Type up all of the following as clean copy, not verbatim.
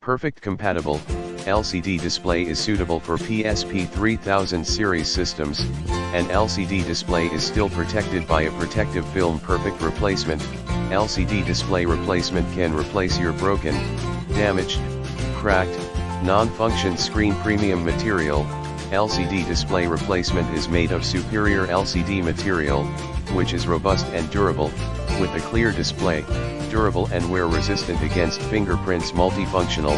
Perfect compatible, LCD display is suitable for PSP 3000 series systems. An LCD display is still protected by a protective film. Perfect replacement, LCD display replacement can replace your broken, damaged, cracked, non-function screen. Premium material, LCD display replacement is made of superior LCD material, which is robust and durable, with a clear display, durable and wear resistant against fingerprints. Multifunctional,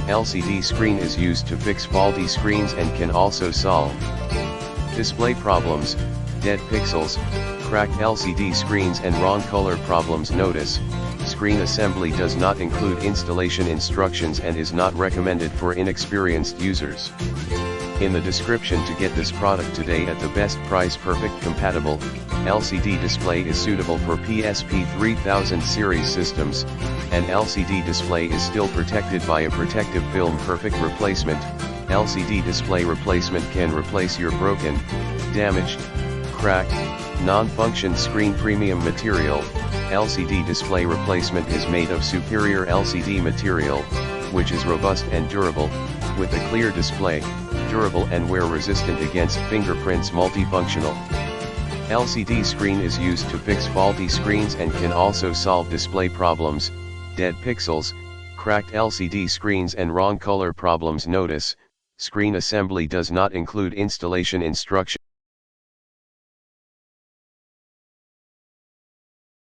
LCD screen is used to fix faulty screens and can also solve display problems, dead pixels, cracked LCD screens and wrong color problems. Notice, screen assembly does not include installation instructions and is not recommended for inexperienced users. In the description to get this product today at the best price. Perfect compatible, LCD display is suitable for PSP 3000 series systems. An LCD display is still protected by a protective film. Perfect replacement, LCD display replacement can replace your broken, damaged, cracked, non-function screen. Premium material, LCD display replacement is made of superior LCD material, which is robust and durable, with a clear display, durable and wear resistant against fingerprints. Multifunctional, LCD screen is used to fix faulty screens and can also solve display problems, dead pixels, cracked LCD screens and wrong color problems. Notice, screen assembly does not include installation instructions.